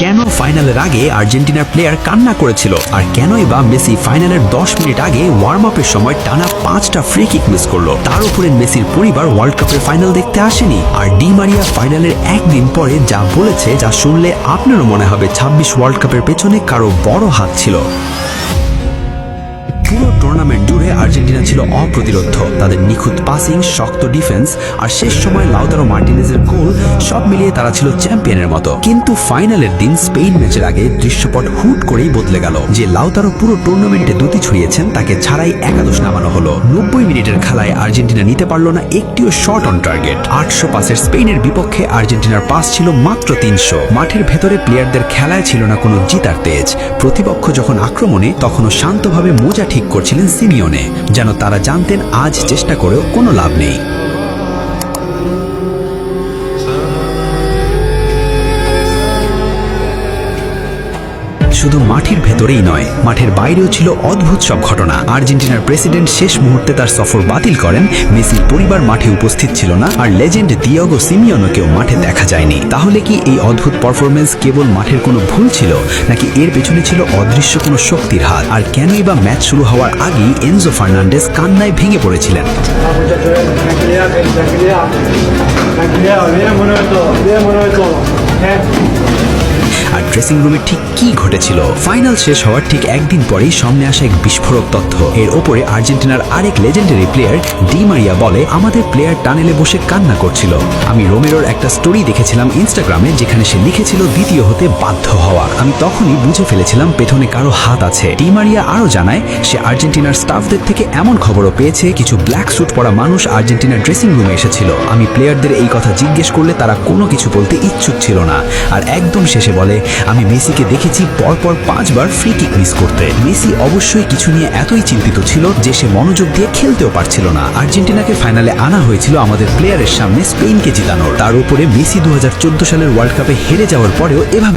কেন ফাইনালের আগে আর্জেন্টিনার প্লেয়ার কান্না করেছিল আর কেনই বা মেসি ফাইনালের 10 মিনিট আগে ওয়ার্ম আপের সময় টানা 5টা ফ্রি কিক মিস করলো। তার উপরে মেসির পরিবার ওয়ার্ল্ড কাপের ফাইনাল দেখতে আসেনি, আর ডি মারিয়া ফাইনালের একদিন পরে যা বলেছে, যা শুনলে আপনারও মনে হবে 26 ওয়ার্ল্ড কাপের পেছনে কারো বড় হাত ছিল। পুরো টুর্নামেন্ট জুড়ে আর্জেন্টিনা ছিল অপ্রতিরোধ্য। তাদের নিখুঁত পাসিং, শক্ত ডিফেন্স আর শেষ সময় লাউতারো মার্টিনেজের গোল, সব মিলিয়ে তারা ছিল চ্যাম্পিয়নের মতো। কিন্তু ফাইনালের দিন স্পেন ম্যাচের আগে দৃশ্যপট হুট করেই বদলে গেল। যে লাউতারো পুরো টুর্নামেন্টে দুটি ছড়িয়েছেন, তাকে ছাড়াই একাদশ নামানো হলো। 90 মিনিটের খেলায় আর্জেন্টিনা নিতে পারল না একটিও শট অন টার্গেট। 800 পাসের স্পেনের বিপক্ষে আর্জেন্টিনার পাস ছিল মাত্র 300। মাঠের ভেতরে প্লেয়ারদের খেলায় ছিল না কোনো জিতার তেজ। প্রতিপক্ষ যখন আক্রমণে, তখনও শান্তভাবে মোজা ঠিক করছিলেন সিমিওনে, যেন তারা জানতেন আজ চেষ্টা করেও কোনো লাভ নেই। শুধু মাঠের ভেতরেই নয়, মাঠের বাইরেও ছিল অদ্ভুত সব ঘটনা। আর্জেন্টিনার প্রেসিডেন্ট শেষ মুহূর্তে তার সফর বাতিল করেন, মেসির পরিবার মাঠে উপস্থিত ছিল না, আর লেজেন্ড দিয়েগো সিমিওনোকেও মাঠে দেখা যায়নি। তাহলে কি এই অদ্ভুত পারফরমেন্স কেবল মাঠের কোনো ভুল ছিল, নাকি এর পেছনে ছিল অদৃশ্য কোনো শক্তির হাত? আর কেনই বা ম্যাচ শুরু হওয়ার আগেই এনজো ফার্নান্ডেজ কান্নায় ভেঙে পড়েছিলেন? আর ড্রেসিং রুমে ঠিক কি ঘটেছিল? ফাইনাল শেষ হওয়ার ঠিক একদিন পরেই সামনে আসা এক বিস্ফোরক তথ্য। এর ওপরে আর্জেন্টিনার আরেক লেজেন্ডারি প্লেয়ার ডি মারিয়া বলে, আমাদের প্লেয়ার টানেলে বসে কান্না করছিল। আমি রোমেরোর একটা স্টোরি দেখেছিলাম ইনস্টাগ্রামে, যেখানে সে লিখেছিল দ্বিতীয় হতে বাধ্য হওয়া। আমি তখনই বুঝে ফেলেছিলাম পেছনে কারো হাত আছে। ডি মারিয়া আরও জানায়, সে আর্জেন্টিনার স্টাফদের থেকে এমন খবরও পেয়েছে কিছু ব্ল্যাক স্যুট পরা মানুষ আর্জেন্টিনার ড্রেসিং রুমে এসেছিল। আমি প্লেয়ারদের এই কথা জিজ্ঞেস করলে তারা কোনো কিছু বলতে ইচ্ছুক ছিল না। আর একদম শেষে বলে, আমি মেসিকে দেখেছি পরপর 5 বার ফ্রি কিক মিস করতে। মেসি অবশ্যই কিছু নিয়ে এতই চিন্তিত ছিল যে সে মনোযোগ দিয়ে খেলতেও পারছিল না। আর্জেন্টিনাকে ফাইনালে আনা হয়েছিল আমাদের প্লেয়ারের সামনে স্পেনকে জিতানোর। তার উপরে মেসি 2014 সালের ওয়ার্ল্ড কাপে হেরে যাওয়ার পরেও এভাবে